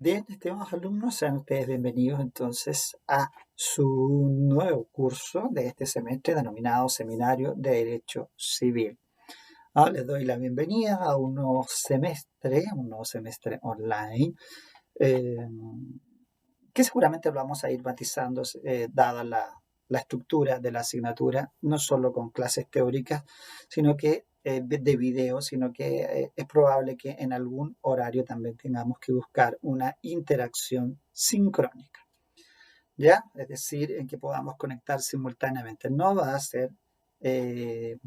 Bien, estimados alumnos, sean ustedes bienvenidos entonces a su nuevo curso de este semestre denominado Seminario de Derecho Civil. Les doy la bienvenida a un nuevo semestre online, eh, que seguramente lo vamos a ir matizando dada la estructura de la asignatura, no solo con clases teóricas, sino que de video, sino que es probable que en algún horario también tengamos que buscar una interacción sincrónica, ¿ya? Es decir, en que podamos conectar simultáneamente. No va a ser eh,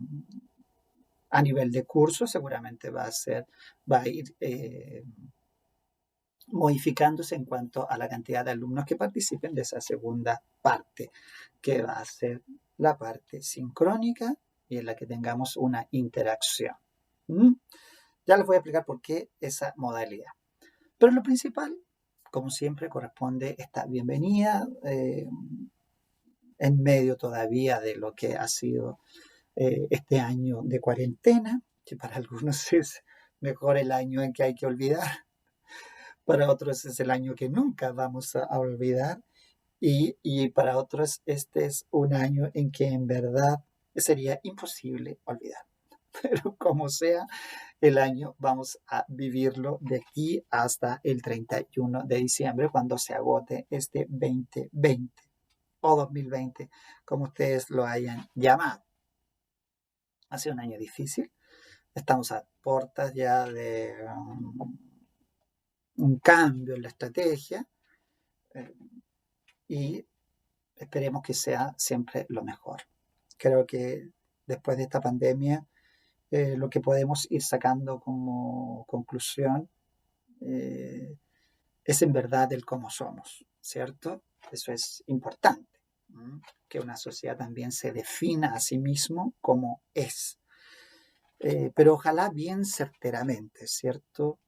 a nivel de curso, seguramente va a ir modificándose en cuanto a la cantidad de alumnos que participen de esa segunda parte, que va a ser la parte sincrónica y en la que tengamos una interacción. ¿Mm? Ya les voy a explicar por qué esa modalidad. Pero lo principal, como siempre, corresponde esta bienvenida en medio todavía de lo que ha sido este año de cuarentena, que para algunos es mejor el año en que hay que olvidar, para otros es el año que nunca vamos a olvidar y para otros este es un año en que en verdad sería imposible olvidar. Pero como sea, el año vamos a vivirlo de aquí hasta el 31 de diciembre, cuando se agote este 2020 o 2020, como ustedes lo hayan llamado. Ha sido un año difícil. Estamos a puertas ya de un cambio en la estrategia eh, y esperemos que sea siempre lo mejor. Creo que después de esta pandemia, lo que podemos ir sacando como conclusión es en verdad el cómo somos, ¿cierto? Eso es importante, ¿m? Que una sociedad también se defina a sí mismo como es, pero ojalá bien certeramente, ¿cierto?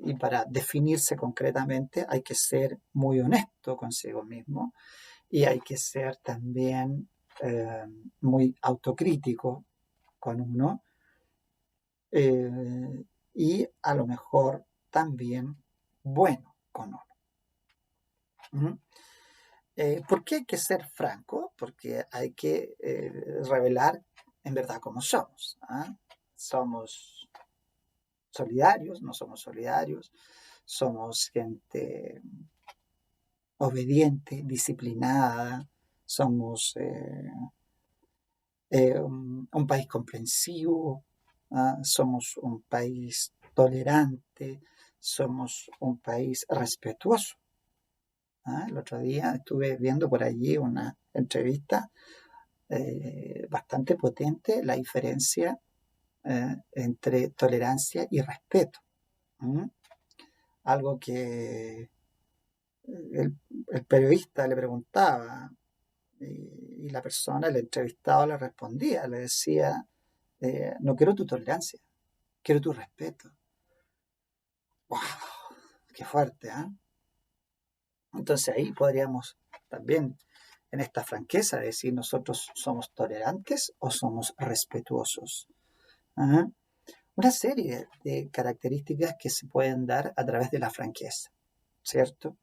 Y para definirse concretamente hay que ser muy honesto consigo mismo y hay que ser también muy autocrítico con uno y a lo mejor también bueno con uno. ¿Mm? ¿Por qué hay que ser franco? Porque hay que revelar en verdad cómo somos. ¿Ah? Somos solidarios, no somos solidarios, somos gente obediente, disciplinada, somos un país comprensivo, ¿ah? Somos un país tolerante, somos un país respetuoso. ¿Ah? El otro día estuve viendo por allí una entrevista bastante potente, la diferencia entre tolerancia y respeto. ¿Mm? Algo que el periodista le preguntaba y la persona, el entrevistado le respondía, le decía, no quiero tu tolerancia, quiero tu respeto. ¡Wow! ¡Qué fuerte! ¿Eh? Entonces ahí podríamos también, en esta franqueza, decir nosotros somos tolerantes o somos respetuosos. ¿Ah? Una serie de características que se pueden dar a través de la franqueza, ¿cierto?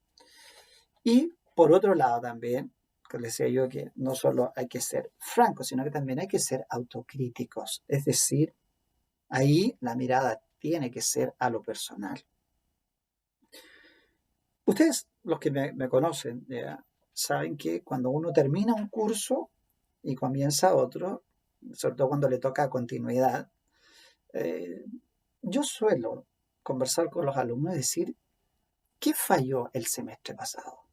Y por otro lado también, que les decía yo que no solo hay que ser francos, sino que también hay que ser autocríticos. Es decir, ahí la mirada tiene que ser a lo personal. Ustedes, los que me conocen, saben que cuando uno termina un curso y comienza otro, sobre todo cuando le toca continuidad, eh, yo suelo conversar con los alumnos y decir, ¿qué falló el semestre pasado?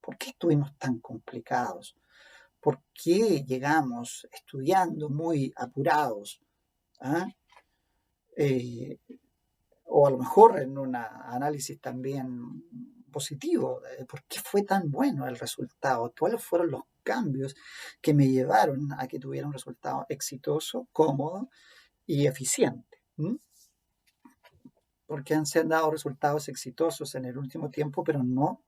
¿Por qué estuvimos tan complicados? ¿Por qué llegamos estudiando muy apurados? ¿Ah? Eh, o a lo mejor en un análisis también positivo, ¿por qué fue tan bueno el resultado? ¿Cuáles fueron los cambios que me llevaron a que tuviera un resultado exitoso, cómodo y eficiente? ¿Mm? Porque se han dado resultados exitosos en el último tiempo, pero no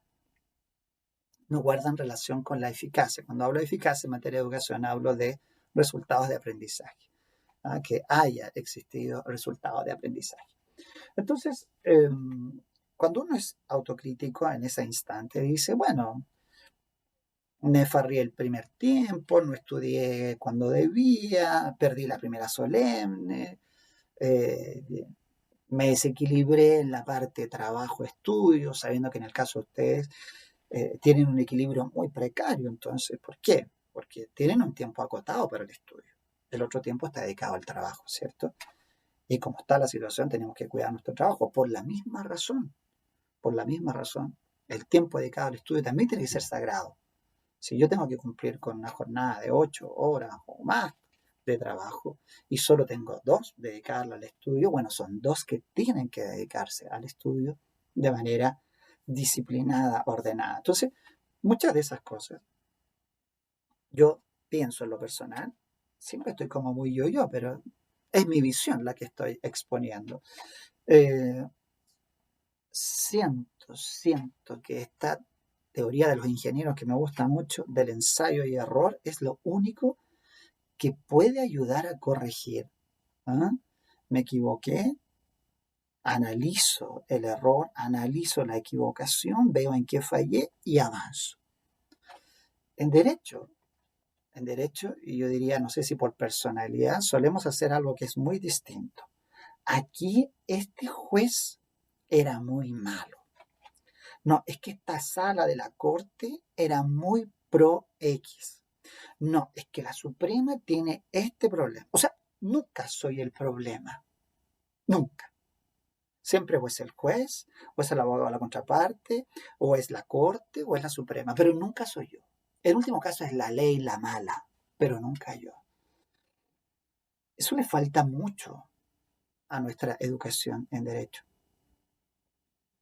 guardan relación con la eficacia. Cuando hablo de eficacia en materia de educación, hablo de resultados de aprendizaje, que haya existido resultados de aprendizaje. Entonces, cuando uno es autocrítico en ese instante, dice, bueno, me farrié el primer tiempo, no estudié cuando debía, perdí la primera solemne, eh, me desequilibré en la parte trabajo-estudio, sabiendo que en el caso de ustedes tienen un equilibrio muy precario. Entonces, ¿por qué? Porque tienen un tiempo acotado para el estudio. El otro tiempo está dedicado al trabajo, ¿cierto? Y como está la situación, tenemos que cuidar nuestro trabajo por la misma razón. Por la misma razón, el tiempo dedicado al estudio también tiene que ser sagrado. Si yo tengo que cumplir con una jornada de 8 horas o más de trabajo y solo tengo 2 dedicadas al estudio, bueno, son 2 que tienen que dedicarse al estudio de manera disciplinada, ordenada. Entonces, muchas de esas cosas, yo pienso en lo personal, siempre estoy como muy yo, pero es mi visión la que estoy exponiendo. Eh, siento que esta teoría de los ingenieros que me gusta mucho, del ensayo y error, es lo único que puede ayudar a corregir. ¿Ah? Me equivoqué, analizo el error, analizo la equivocación, veo en qué fallé y avanzo. En derecho, y yo diría, no sé si por personalidad, solemos hacer algo que es muy distinto. Aquí este juez era muy malo. No, es que esta sala de la corte era muy pro X. No, es que la Suprema tiene este problema. O sea, nunca soy el problema. Nunca. Siempre o es el juez, o es el abogado de la contraparte, o es la corte, o es la Suprema, pero nunca soy yo. El último caso es la ley, la mala, pero nunca yo. Eso le falta mucho a nuestra educación en derecho.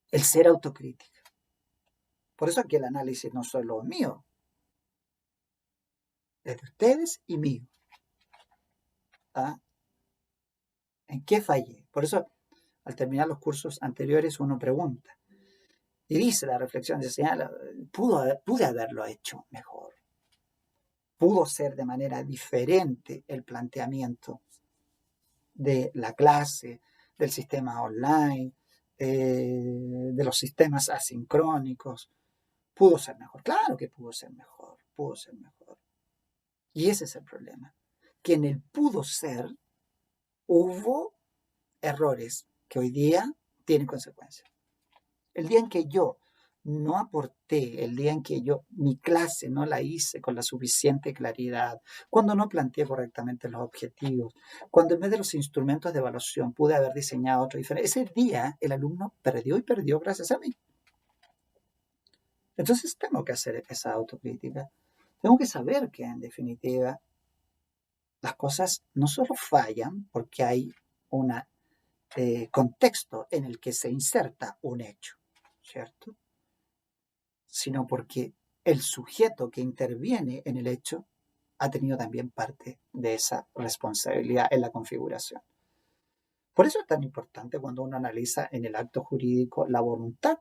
El ser autocrítica. Por eso aquí el análisis no solo mío, es de ustedes y mío. ¿Ah? ¿En qué fallé? Por eso, al terminar los cursos anteriores, uno pregunta. Y dice la reflexión, se señala, pude haberlo hecho mejor. Pudo ser de manera diferente el planteamiento de la clase, del sistema online, de los sistemas asincrónicos. Pudo ser mejor. Claro que pudo ser mejor. Pudo ser mejor. Y ese es el problema. Que en el pudo ser hubo errores que hoy día tienen consecuencias. El día en que yo no aporté, el día en que yo mi clase no la hice con la suficiente claridad, cuando no planteé correctamente los objetivos, cuando en vez de los instrumentos de evaluación pude haber diseñado otro diferente, ese día el alumno perdió y perdió gracias a mí. Entonces tengo que hacer esa autocrítica. Tengo que saber que en definitiva las cosas no solo fallan porque hay un contexto en el que se inserta un hecho, ¿cierto? Sino porque el sujeto que interviene en el hecho ha tenido también parte de esa responsabilidad en la configuración. Por eso es tan importante cuando uno analiza en el acto jurídico la voluntad,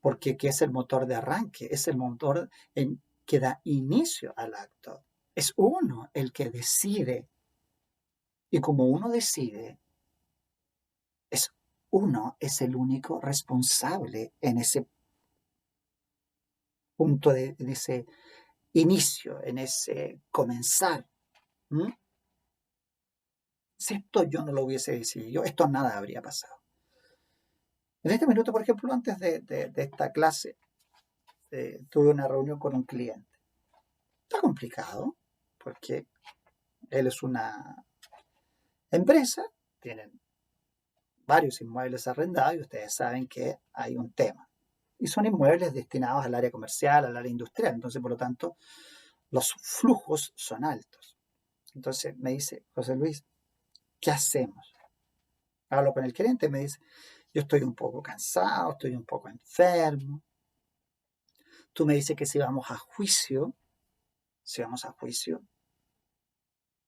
porque ¿qué es el motor de arranque? Es el motor que da inicio al acto. Es uno el que decide. Y como uno decide, uno es el único responsable en ese punto, en ese inicio, en ese comenzar. ¿Mm? Si esto yo no lo hubiese decidido, esto nada habría pasado. En este minuto, por ejemplo, antes de esta clase, tuve una reunión con un cliente. Está complicado, porque él es una empresa, tienen varios inmuebles arrendados y ustedes saben que hay un tema. Y son inmuebles destinados al área comercial, al área industrial, entonces, por lo tanto, los flujos son altos. Entonces me dice, José Luis, ¿qué hacemos? Hablo con el gerente y me dice, yo estoy un poco cansado, estoy un poco enfermo. Tú me dices que si vamos a juicio,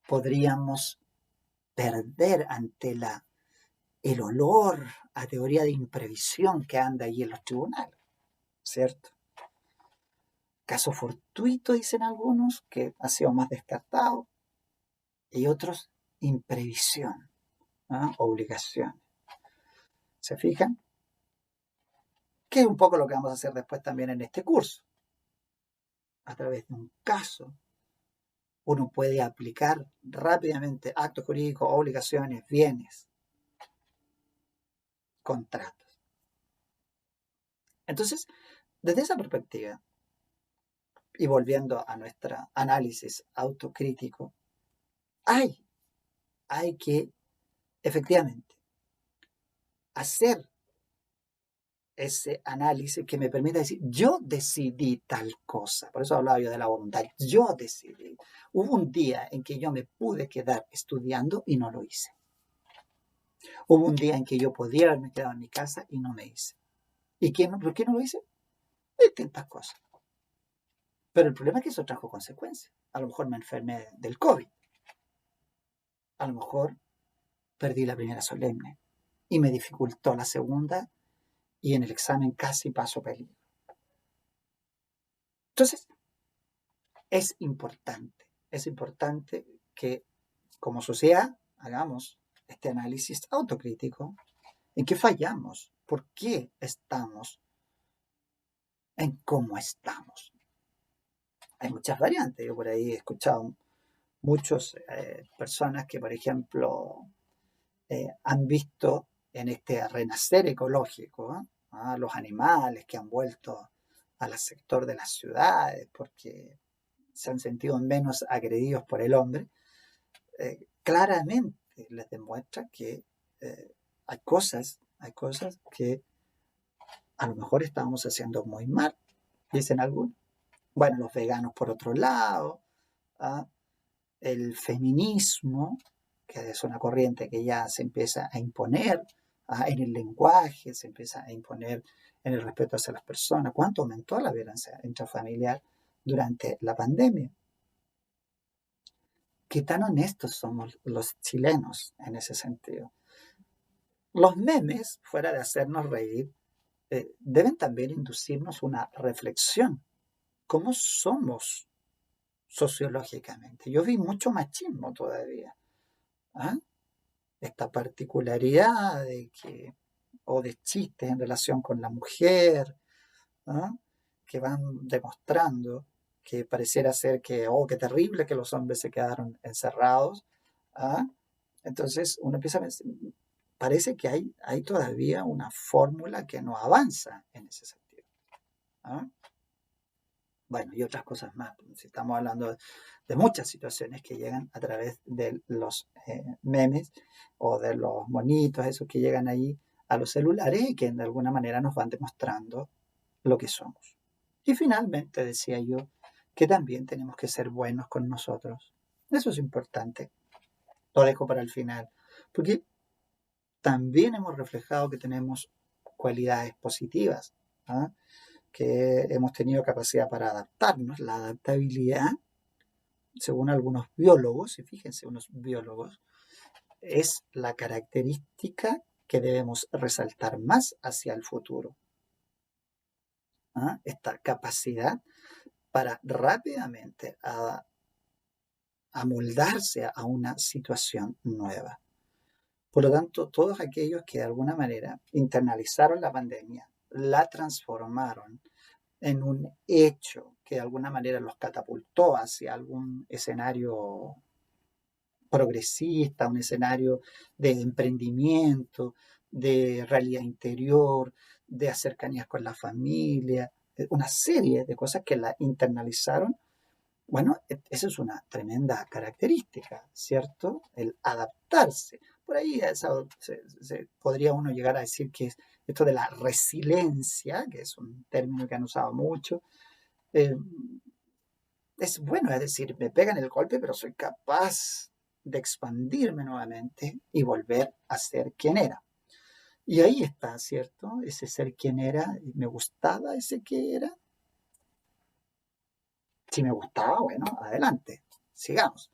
podríamos perder ante el olor a teoría de imprevisión que anda ahí en los tribunales, ¿cierto? Caso fortuito, dicen algunos, que ha sido más descartado, y otros, imprevisión, ¿no? Obligación. ¿Se fijan? que es un poco lo que vamos a hacer después también en este curso. A través de un caso, uno puede aplicar rápidamente actos jurídicos, obligaciones, bienes, contratos. Entonces, desde esa perspectiva, y volviendo a nuestro análisis autocrítico, hay que efectivamente hacer ese análisis que me permita decir, yo decidí tal cosa. Por eso hablaba yo de la voluntad. Yo decidí. Hubo un día en que yo me pude quedar estudiando y no lo hice. Hubo un día en que yo podía haberme quedado en mi casa y no me hice. ¿Y por qué no lo hice? Distintas cosas. Pero el problema es que eso trajo consecuencias. A lo mejor me enfermé del COVID. A lo mejor perdí la primera solemne y me dificultó la segunda y en el examen casi paso peligro. Entonces, es importante que como sociedad hagamos este análisis autocrítico. ¿En qué fallamos? ¿Por qué estamos en cómo estamos? Hay muchas variantes. Yo por ahí he escuchado muchas personas que, por ejemplo, han visto en este renacer ecológico a los animales que han vuelto al sector de las ciudades porque se han sentido menos agredidos por el hombre, claramente les demuestra que hay cosas que a lo mejor estábamos haciendo muy mal, dicen algunos. Bueno, los veganos por otro lado, ¿ah? El feminismo, que es una corriente que ya se empieza a imponer en el lenguaje, se empieza a imponer en el respeto hacia las personas. ¿Cuánto aumentó la violencia intrafamiliar durante la pandemia? ¿Qué tan honestos somos los chilenos en ese sentido? Los memes, fuera de hacernos reír, deben también inducirnos una reflexión. ¿Cómo somos sociológicamente? Yo vi mucho machismo todavía. ¿Ah? Esta particularidad de que, o de chistes en relación con la mujer, ¿ah? Que van demostrando que pareciera ser que, oh, qué terrible que los hombres se quedaron encerrados. ¿Ah? Entonces uno empieza a pensar, parece que hay todavía una fórmula que no avanza en ese sentido. ¿Ah? Bueno, y otras cosas más. Si estamos hablando de muchas situaciones que llegan a través de los memes o de los monitos, esos que llegan ahí a los celulares y que de alguna manera nos van demostrando lo que somos. Y finalmente decía yo que también tenemos que ser buenos con nosotros. Eso es importante. Lo dejo para el final. Porque también hemos reflejado que tenemos cualidades positivas. ¿Ah? Que hemos tenido capacidad para adaptarnos. La adaptabilidad, según algunos biólogos, y fíjense unos biólogos, es la característica que debemos resaltar más hacia el futuro. ¿Ah? Esta capacidad para rápidamente amoldarse a una situación nueva. Por lo tanto, todos aquellos que de alguna manera internalizaron la pandemia, la transformaron en un hecho que de alguna manera los catapultó hacia algún escenario progresista, un escenario de emprendimiento, de realidad interior, de cercanías con la familia, una serie de cosas que la internalizaron. Bueno, esa es una tremenda característica, ¿cierto? El adaptarse. Por ahí podría uno llegar a decir que es esto de la resiliencia, que es un término que han usado mucho, eh, es bueno, es decir, me pegan el golpe, pero soy capaz de expandirme nuevamente y volver a ser quien era. Y ahí está, ¿cierto? Ese ser quien era, me gustaba ese que era. Si me gustaba, bueno, adelante, sigamos.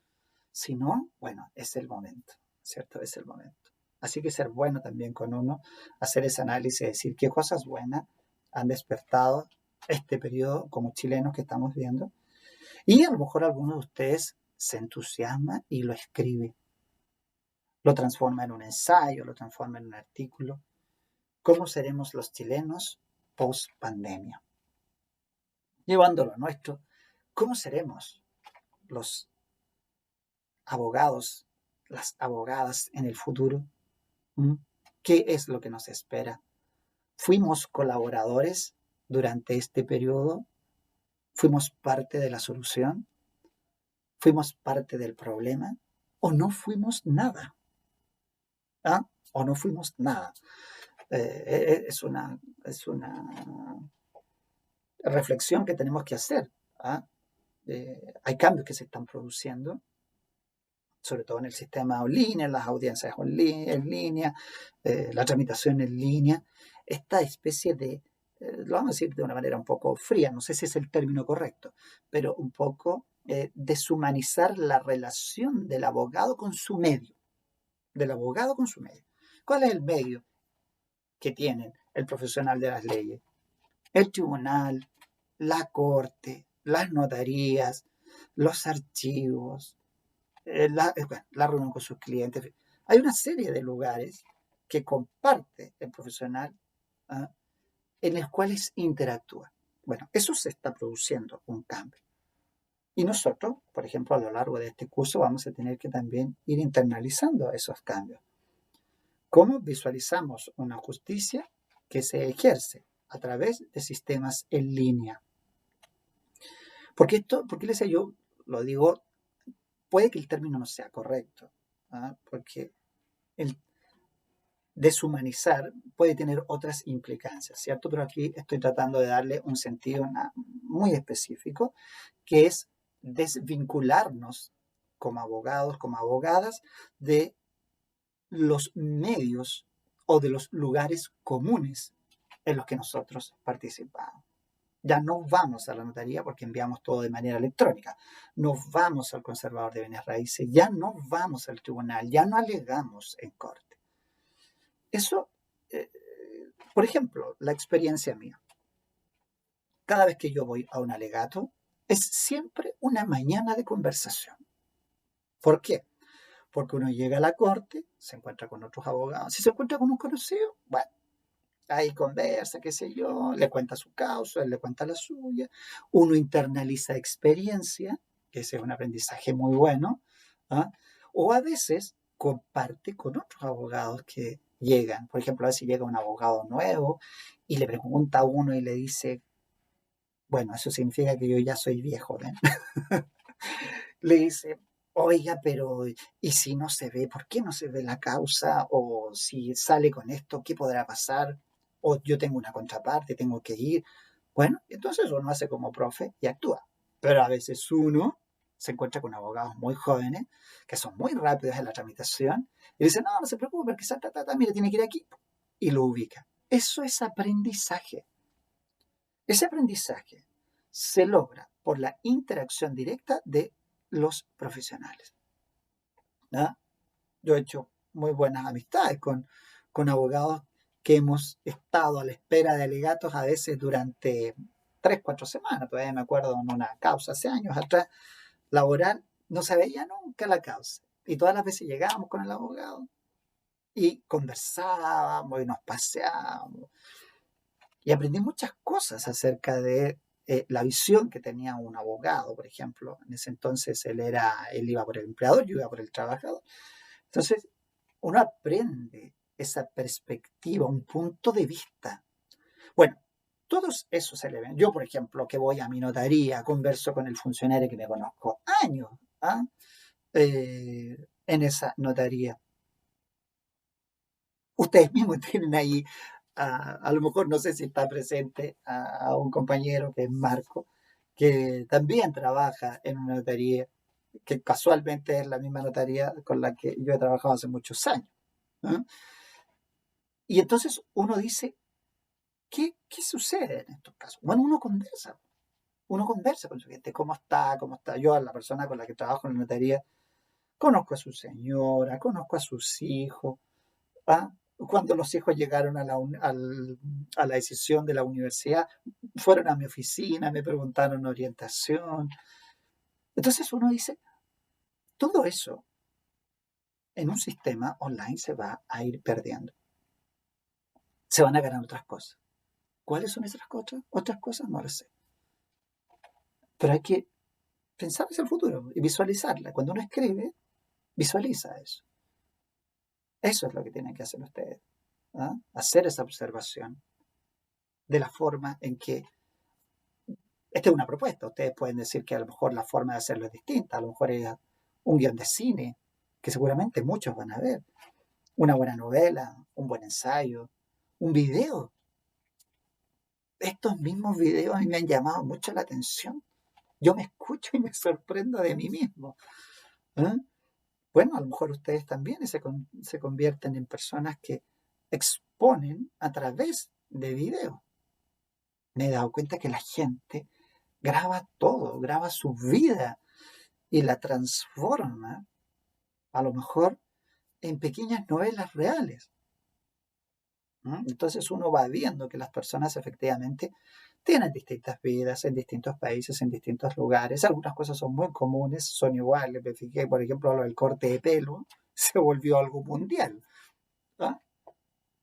Si no, bueno, es el momento, ¿cierto? Es el momento. Así que ser bueno también con uno, hacer ese análisis, decir qué cosas buenas han despertado este periodo como chilenos que estamos viendo. Y a lo mejor alguno de ustedes se entusiasma y lo escribe, lo transforma en un ensayo, lo transforma en un artículo. ¿Cómo seremos los chilenos post-pandemia. Llevándolo a nuestro, ¿cómo seremos los abogados, las abogadas en el futuro? ¿Mm? ¿Qué es lo que nos espera? ¿Fuimos colaboradores durante este periodo? ¿Fuimos parte de la solución? ¿Fuimos parte del problema? ¿O no fuimos nada? ¿Ah? ¿O no fuimos nada? Es una reflexión que tenemos que hacer. ¿Ah? Hay cambios que se están produciendo, sobre todo en el sistema online, en las audiencias en línea, la tramitación en línea, esta especie de, lo vamos a decir de una manera un poco fría, no sé si es el término correcto, pero un poco deshumanizar la relación del abogado con su medio, del abogado con su medio. ¿Cuál es el medio que tiene el profesional de las leyes? El tribunal, la corte, las notarías, los archivos, la reunión con sus clientes. Hay una serie de lugares que comparte el profesional, ¿ah?, en los cuales interactúa. Bueno, eso se está produciendo un cambio. Y nosotros, por ejemplo, a lo largo de este curso vamos a tener que también ir internalizando esos cambios. ¿Cómo visualizamos una justicia que se ejerce a través de sistemas en línea? Porque les decía yo, lo digo, puede que el término no sea correcto, ¿ah?, porque el deshumanizar puede tener otras implicancias, ¿cierto? Pero aquí estoy tratando de darle un sentido muy específico, que es desvincularnos como abogados, como abogadas, de los medios o de los lugares comunes en los que nosotros participamos. Ya no vamos a la notaría porque enviamos todo de manera electrónica. No vamos al conservador de bienes raíces. Ya no vamos al tribunal. Ya no alegamos en corte. Eso, eh, por ejemplo, la experiencia mía. Cada vez que yo voy a un alegato, es siempre una mañana de conversación. ¿Por qué? Porque uno llega a la corte, se encuentra con otros abogados. Si se encuentra con un conocido, bueno, ahí conversa, qué sé yo, le cuenta su causa, él le cuenta la suya, uno internaliza experiencia, que ese es un aprendizaje muy bueno, ¿ah? O a veces comparte con otros abogados que llegan. Por ejemplo, a veces llega un abogado nuevo y le pregunta a uno y le dice, bueno, eso significa que yo ya soy viejo, ¿ven? Le dice, oiga, pero ¿y si no se ve? ¿Por qué no se ve la causa? O si sale con esto, ¿qué podrá pasar? O yo tengo una contraparte, tengo que ir. Bueno, entonces uno hace como profe y actúa. Pero a veces uno se encuentra con abogados muy jóvenes que son muy rápidos en la tramitación y dice, no, no se preocupe, porque mire, tiene que ir aquí. Y lo ubica. Eso es aprendizaje. Ese aprendizaje se logra por la interacción directa de los profesionales, ¿no? Yo he hecho muy buenas amistades con abogados que hemos estado a la espera de alegatos a veces durante 3, 4 semanas. Todavía me acuerdo en una causa hace años atrás, laboral, no se veía nunca la causa. Y todas las veces llegábamos con el abogado y conversábamos y nos paseábamos. Y aprendí muchas cosas acerca de la visión que tenía un abogado, por ejemplo. En ese entonces él iba por el empleador, yo iba por el trabajador. Entonces, uno aprende esa perspectiva, un punto de vista. Bueno, todos esos elementos. Yo, por ejemplo, que voy a mi notaría, converso con el funcionario que me conozco años, ¿ah?, en esa notaría. Ustedes mismos tienen ahí, a lo mejor no sé si está presente a un compañero que es Marco, que también trabaja en una notaría, que casualmente es la misma notaría con la que yo he trabajado hace muchos años, ¿no? Y entonces uno dice, ¿qué sucede en estos casos? Bueno, uno conversa con su gente, ¿cómo está? ¿Cómo está? Yo, a la persona con la que trabajo en la notaría, conozco a su señora, conozco a sus hijos, ¿ah? Cuando los hijos llegaron a la decisión de la universidad, fueron a mi oficina, me preguntaron orientación. Entonces uno dice, todo eso en un sistema online se va a ir perdiendo. Se van a ganar otras cosas. ¿Cuáles son esas cosas? Otras cosas no las sé. Pero hay que pensar hacia el futuro y visualizarla. Cuando uno escribe, visualiza eso. Eso es lo que tienen que hacer ustedes. ¿Ah? Hacer esa observación de la forma en que, esta es una propuesta, ustedes pueden decir que a lo mejor la forma de hacerlo es distinta, a lo mejor es un guión de cine, que seguramente muchos van a ver, una buena novela, un buen ensayo, un video. Estos mismos videos a mí me han llamado mucho la atención. Yo me escucho y me sorprendo de mí mismo. ¿Eh? Bueno, a lo mejor ustedes también se convierten en personas que exponen a través de videos. Me he dado cuenta que la gente graba todo, graba su vida y la transforma, a lo mejor, en pequeñas novelas reales. Entonces uno va viendo que las personas efectivamente tienen distintas vidas en distintos países, en distintos lugares. Algunas cosas son muy comunes, son iguales. Me fijé, por ejemplo, lo del corte de pelo se volvió algo mundial. ¿Ah?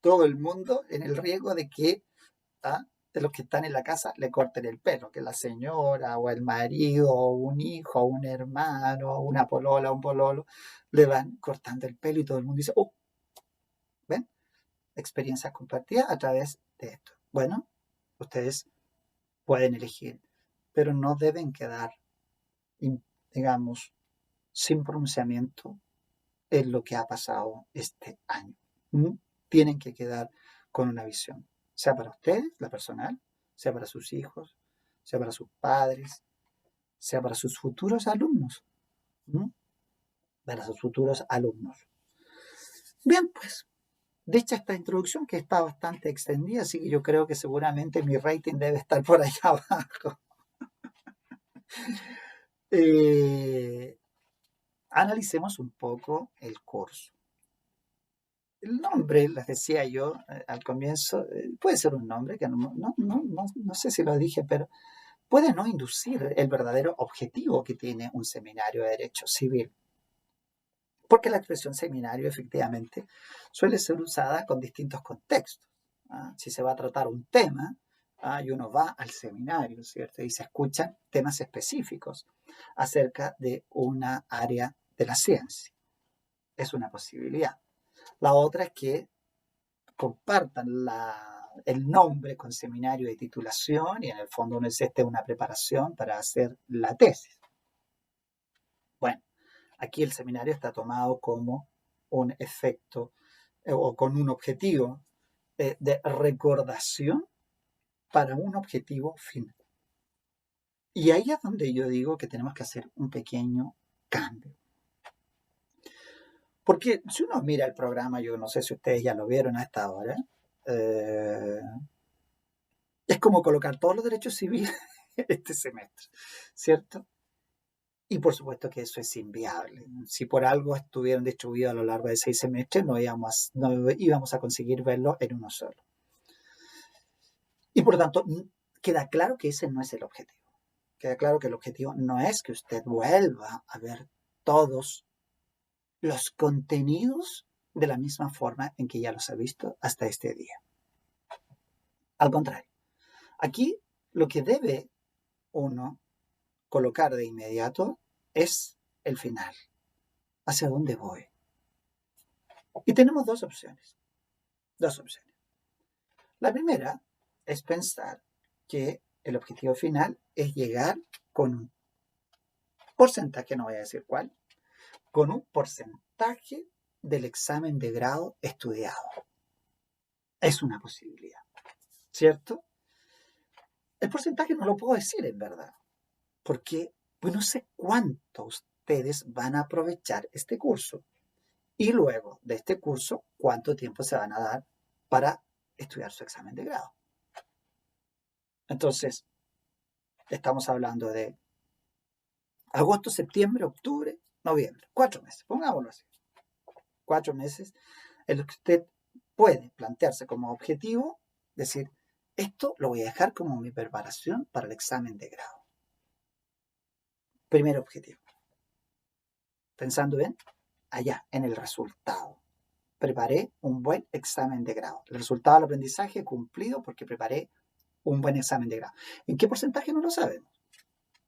Todo el mundo en el riesgo de que, ¿ah?, de los que están en la casa le corten el pelo, que la señora o el marido o un hijo o un hermano o una polola o un pololo le van cortando el pelo y todo el mundo dice, oh, ¿ven? Experiencias compartidas a través de esto. Bueno, ustedes pueden elegir, pero no deben quedar, digamos, sin pronunciamiento en lo que ha pasado este año. Tienen que quedar con una visión, sea para ustedes, la personal, sea para sus hijos, sea para sus padres, sea para sus futuros alumnos. ¿Mm? Para sus futuros alumnos. Bien, pues, dicha esta introducción que está bastante extendida, así que yo creo que seguramente mi rating debe estar por allá abajo. Analicemos un poco el curso. El nombre, les decía yo al comienzo, puede ser un nombre que no sé si lo dije, pero puede no inducir el verdadero objetivo que tiene un seminario de Derecho Civil. Porque la expresión seminario efectivamente suele ser usada con distintos contextos. Si se va a tratar un tema, y uno va al seminario, ¿cierto? Y se escuchan temas específicos acerca de una área de la ciencia. Es una posibilidad. La otra es que compartan el nombre con seminario de titulación y en el fondo no existe una preparación para hacer la tesis. Bueno, aquí el seminario está tomado como un efecto o con un objetivo de recordación para un objetivo final. Y ahí es donde yo digo que tenemos que hacer un pequeño cambio. Porque si uno mira el programa, yo no sé si ustedes ya lo vieron a esta hora, es como colocar todos los derechos civiles este semestre, ¿cierto? Y por supuesto que eso es inviable. Si por algo estuvieran distribuidos a lo largo de 6 semestres, no íbamos a conseguir verlo en uno solo. Y por lo tanto, queda claro que ese no es el objetivo. Queda claro que el objetivo no es que usted vuelva a ver todos los contenidos de la misma forma en que ya los ha visto hasta este día. Al contrario, aquí lo que debe uno colocar de inmediato es el final. ¿Hacia dónde voy? Y tenemos dos opciones. La primera es pensar que el objetivo final es llegar con un porcentaje, no voy a decir cuál, con un porcentaje del examen de grado estudiado. Es una posibilidad, ¿cierto? El porcentaje no lo puedo decir en verdad, porque pues no sé cuánto ustedes van a aprovechar este curso y luego de este curso cuánto tiempo se van a dar para estudiar su examen de grado. Entonces, estamos hablando de agosto, septiembre, octubre, noviembre. 4 meses, pongámoslo así. 4 meses en los que usted puede plantearse como objetivo decir, esto lo voy a dejar como mi preparación para el examen de grado. Primer objetivo. Pensando bien, allá, en el resultado. Preparé un buen examen de grado. El resultado del aprendizaje cumplido porque preparé un buen examen de grado. ¿En qué porcentaje? No lo sabemos.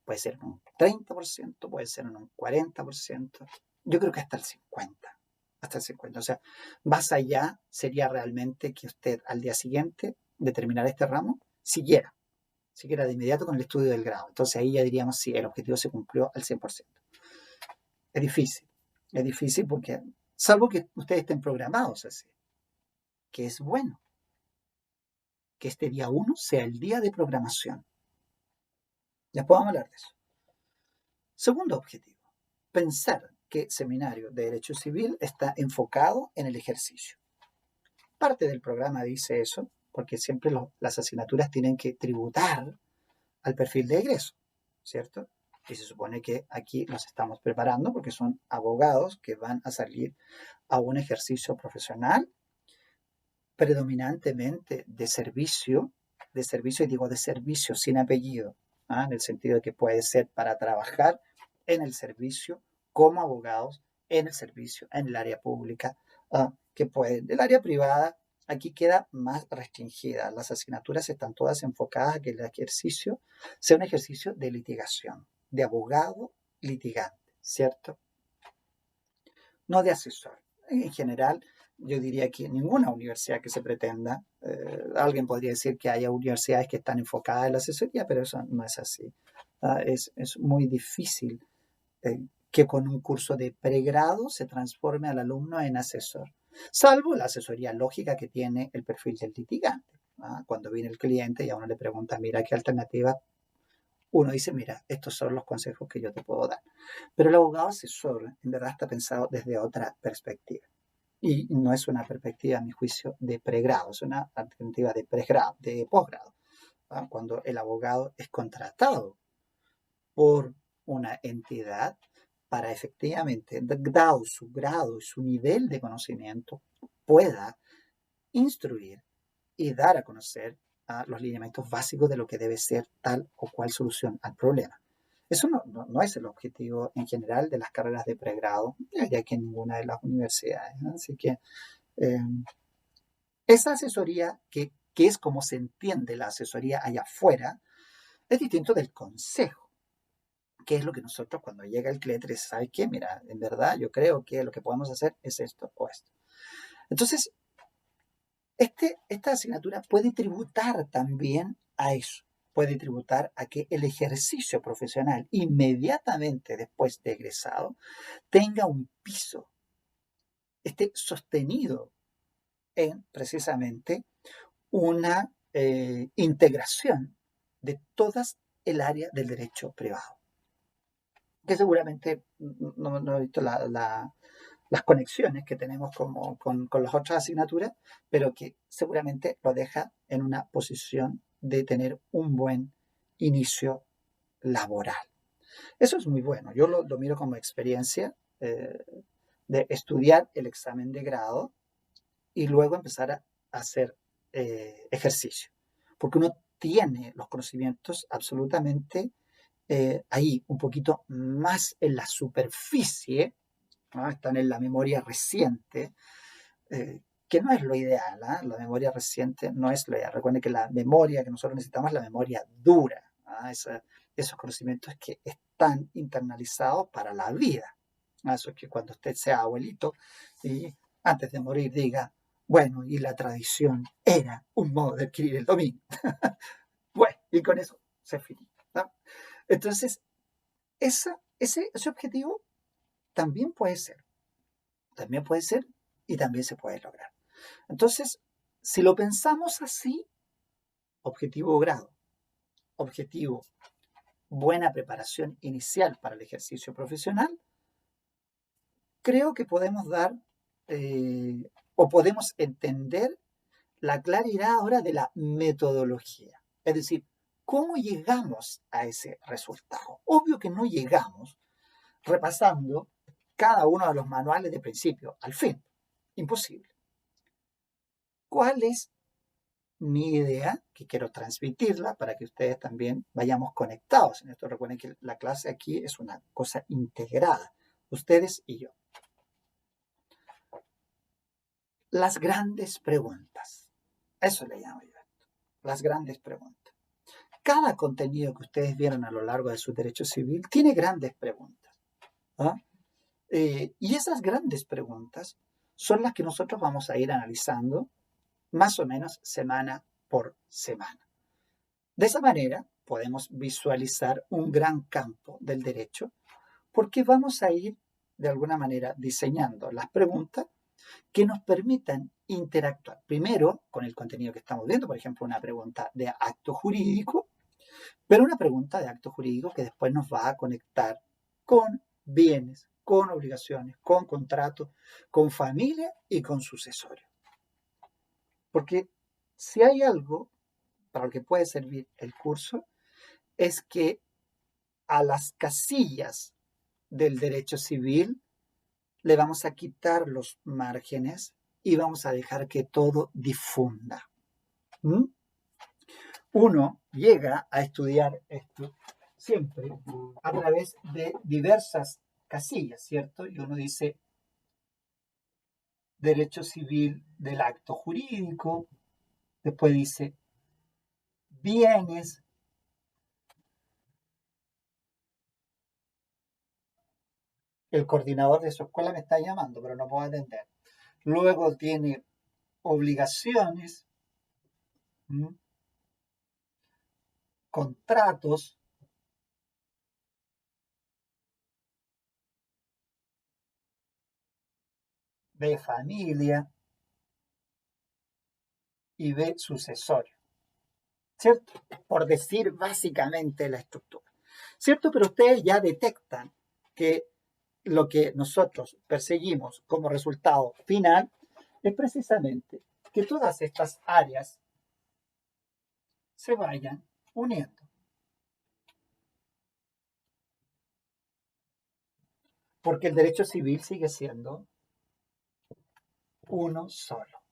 Puede ser en un 30%, puede ser en un 40%. Yo creo que hasta el 50%. Hasta el 50%. O sea, más allá sería realmente que usted al día siguiente de terminar este ramo siguiera de inmediato con el estudio del grado. Entonces ahí ya diríamos si el objetivo se cumplió al 100%. Es difícil porque, salvo que ustedes estén programados así, que es bueno, que este día 1 sea el día de programación. Ya podemos hablar de eso. Segundo objetivo, pensar que Seminario de Derecho Civil está enfocado en el ejercicio. Parte del programa dice eso, porque siempre las asignaturas tienen que tributar al perfil de egreso, ¿cierto? Y se supone que aquí nos estamos preparando porque son abogados que van a salir a un ejercicio profesional predominantemente y digo de servicio sin apellido, en el sentido de que puede ser para trabajar en el servicio como abogados, en el servicio, en el área pública, que pueden. El área privada aquí queda más restringida. Las asignaturas están todas enfocadas a que el ejercicio sea un ejercicio de litigación, de abogado litigante, ¿cierto? No de asesor. En general, yo diría que ninguna universidad que se pretenda, alguien podría decir que haya universidades que están enfocadas en la asesoría, pero eso no es así. Es muy difícil que con un curso de pregrado se transforme al alumno en asesor, salvo la asesoría lógica que tiene el perfil del litigante. Cuando viene el cliente y a uno le pregunta, mira, ¿qué alternativa? Uno dice, mira, estos son los consejos que yo te puedo dar. Pero el abogado asesor en verdad está pensado desde otra perspectiva. Y no es una perspectiva, a mi juicio, de pregrado, es una alternativa de pregrado, de posgrado. Cuando el abogado es contratado por una entidad para efectivamente, dado su grado y su nivel de conocimiento, pueda instruir y dar a conocer los lineamientos básicos de lo que debe ser tal o cual solución al problema. Eso no es el objetivo en general de las carreras de pregrado, ya que en ninguna de las universidades. Así que eh, esa asesoría, que es como se entiende la asesoría allá afuera, es distinto del consejo, que es lo que nosotros cuando llega el cliente le dice, ¿sabes qué? Mira, en verdad yo creo que lo que podemos hacer es esto o esto. Entonces, esta asignatura puede tributar también a eso, puede tributar a que el ejercicio profesional inmediatamente después de egresado tenga un piso, esté sostenido en precisamente una integración de todas el área del derecho privado, que seguramente no he visto las conexiones que tenemos con las otras asignaturas, pero que seguramente lo deja en una posición de tener un buen inicio laboral. Eso es muy bueno. Yo lo miro como experiencia de estudiar el examen de grado y luego empezar a hacer ejercicio, porque uno tiene los conocimientos absolutamente ahí, un poquito más en la superficie, ¿no? Están en la memoria reciente, que no es lo ideal. La memoria reciente no es lo ideal. Recuerden que la memoria que nosotros necesitamos es la memoria dura, esos conocimientos que están internalizados para la vida. Eso es que cuando usted sea abuelito y antes de morir diga, bueno, y la tradición era un modo de adquirir el dominio. Bueno, y con eso se finí, ¿no? Entonces, ese objetivo también puede ser y también se puede lograr. Entonces, si lo pensamos así, objetivo grado, objetivo buena preparación inicial para el ejercicio profesional, creo que podemos dar o podemos entender la claridad ahora de la metodología. Es decir, ¿cómo llegamos a ese resultado? Obvio que no llegamos repasando cada uno de los manuales de principio al fin. Imposible. ¿Cuál es mi idea? Que quiero transmitirla para que ustedes también vayamos conectados en esto. Recuerden que la clase aquí es una cosa integrada, ustedes y yo. Las grandes preguntas. Eso le llamo yo. las grandes preguntas. Cada contenido que ustedes vieron a lo largo de su derecho civil tiene grandes preguntas. ¿Ah? Y esas grandes preguntas son las que nosotros vamos a ir analizando más o menos semana por semana. De esa manera podemos visualizar un gran campo del derecho porque vamos a ir de alguna manera diseñando las preguntas que nos permitan interactuar primero con el contenido que estamos viendo, por ejemplo, una pregunta de acto jurídico, pero una pregunta de acto jurídico que después nos va a conectar con bienes, con obligaciones, con contratos, con familia y con sucesorio. Porque si hay algo para lo que puede servir el curso, es que a las casillas del derecho civil le vamos a quitar los márgenes y vamos a dejar que todo difunda. ¿Mm? Uno llega a estudiar esto siempre a través de diversas casillas, ¿cierto? Y uno dice derecho civil del acto jurídico, después dice bienes, el coordinador de su escuela me está llamando, pero no puedo atender. Luego tiene obligaciones, ¿m? Contratos, de familia y de sucesorio, ¿cierto? Por decir básicamente la estructura, ¿cierto? Pero ustedes ya detectan que lo que nosotros perseguimos como resultado final es precisamente que todas estas áreas se vayan uniendo. Porque el derecho civil sigue siendo uno solo,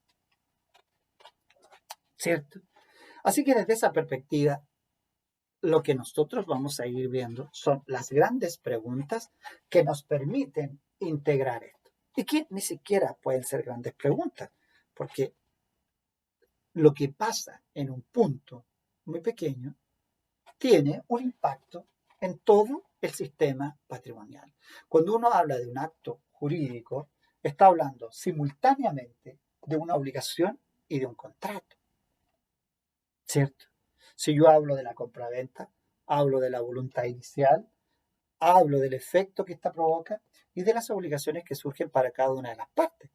¿cierto? Así que desde esa perspectiva, lo que nosotros vamos a ir viendo son las grandes preguntas que nos permiten integrar esto. Y que ni siquiera pueden ser grandes preguntas, porque lo que pasa en un punto muy pequeño tiene un impacto en todo el sistema patrimonial. Cuando uno habla de un acto jurídico, está hablando simultáneamente de una obligación y de un contrato, ¿cierto? Si yo hablo de la compraventa, hablo de la voluntad inicial, hablo del efecto que esta provoca y de las obligaciones que surgen para cada una de las partes,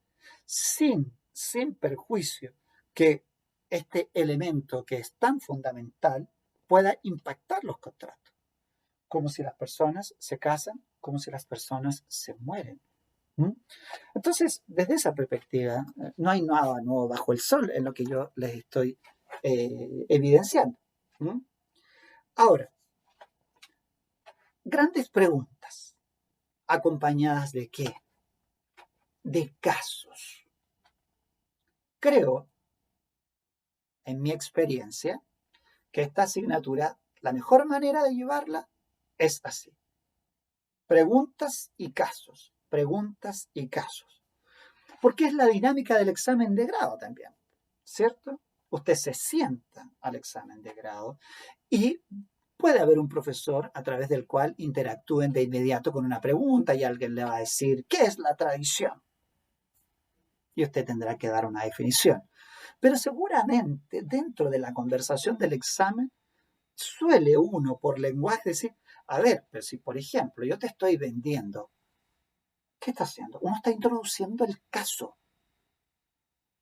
sin perjuicio que este elemento que es tan fundamental pueda impactar los contratos, como si las personas se casan, como si las personas se mueren. ¿Mm? Entonces, desde esa perspectiva, no hay nada nuevo bajo el sol en lo que yo les estoy evidenciando. ¿Mm? Ahora, grandes preguntas, acompañadas de qué? De casos. Creo, en mi experiencia, que esta asignatura, la mejor manera de llevarla es así. Preguntas y casos, preguntas y casos. Porque es la dinámica del examen de grado también, ¿cierto? Usted se sienta al examen de grado y puede haber un profesor a través del cual interactúen de inmediato con una pregunta y alguien le va a decir, ¿qué es la tradición? Y usted tendrá que dar una definición. Pero seguramente dentro de la conversación del examen suele uno por lenguaje decir, a ver, pero si por ejemplo yo te estoy vendiendo, ¿qué está haciendo? Uno está introduciendo el caso.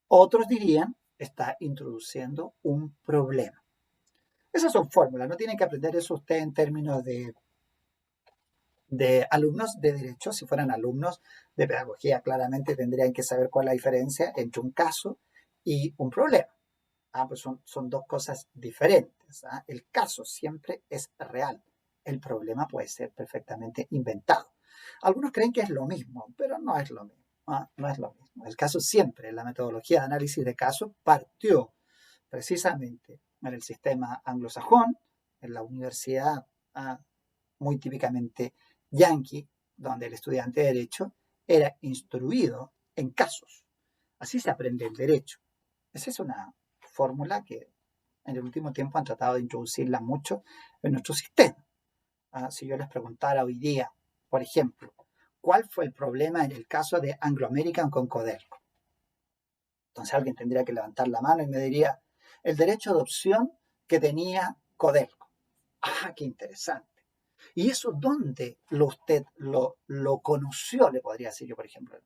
Otros dirían, está introduciendo un problema. Esas son fórmulas, no tienen que aprender eso usted en términos de alumnos de derecho. Si fueran alumnos de pedagogía, claramente tendrían que saber cuál es la diferencia entre un caso y un problema. Pues son dos cosas diferentes. El caso siempre es real. El problema puede ser perfectamente inventado. Algunos creen que es lo mismo, pero no es lo mismo. No es lo mismo. El caso siempre, la metodología de análisis de casos partió precisamente en el sistema anglosajón, en la universidad muy típicamente yankee, donde el estudiante de derecho era instruido en casos. Así se aprende el derecho. Esa es una fórmula que en el último tiempo han tratado de introducirla mucho en nuestro sistema. Si yo les preguntara hoy día, por ejemplo, ¿cuál fue el problema en el caso de Anglo American con Codelco? Entonces alguien tendría que levantar la mano y me diría, el derecho de opción que tenía Codelco. ¡Ah, qué interesante! ¿Y eso dónde usted lo conoció? Le podría decir yo, por ejemplo.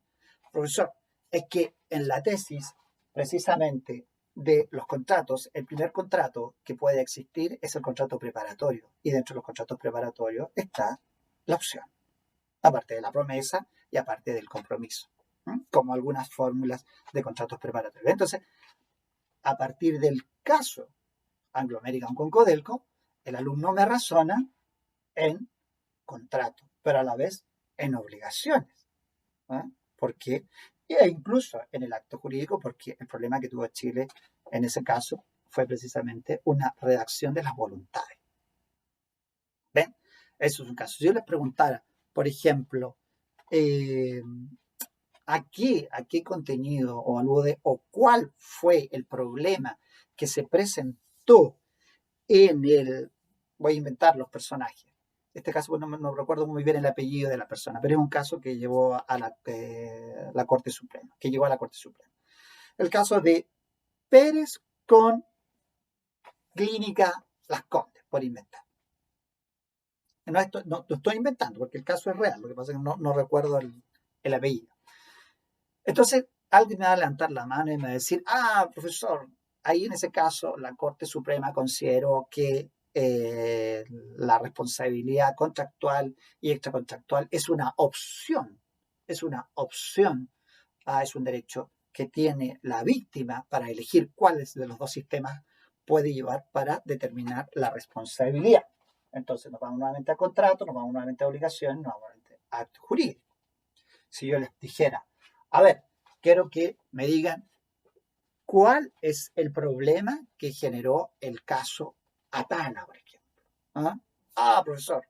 Profesor, es que en la tesis, precisamente, de los contratos, el primer contrato que puede existir es el contrato preparatorio. Y dentro de los contratos preparatorios está la opción, aparte de la promesa y aparte del compromiso, como algunas fórmulas de contratos preparatorios. Entonces, a partir del caso Anglo American con Codelco, el alumno me razona en contrato, pero a la vez en obligaciones. ¿Eh? Porque, e incluso en el acto jurídico, porque el problema que tuvo Chile en ese caso fue precisamente una redacción de las voluntades. ¿Ven? Eso es un caso. Si yo les preguntara, por ejemplo, eh, a qué contenido o alude o cuál fue el problema que se presentó en el, voy a inventar los personajes. En este caso, bueno, no recuerdo muy bien el apellido de la persona, pero es un caso que llevó a la Corte Suprema, que llegó a la Corte Suprema. El caso de Pérez con Clínica Las Condes, por inventar. No estoy inventando, porque el caso es real, lo que pasa es que no recuerdo el apellido. Entonces, alguien me va a levantar la mano y me va a decir, profesor, ahí en ese caso la Corte Suprema consideró que la responsabilidad contractual y extracontractual es una opción, es un derecho que tiene la víctima para elegir cuáles de los dos sistemas puede llevar para determinar la responsabilidad. Entonces nos vamos nuevamente a contrato, nos vamos nuevamente a obligación, nos vamos nuevamente a acto jurídico. Si yo les dijera, a ver, quiero que me digan cuál es el problema que generó el caso Atala, por ejemplo. Profesor,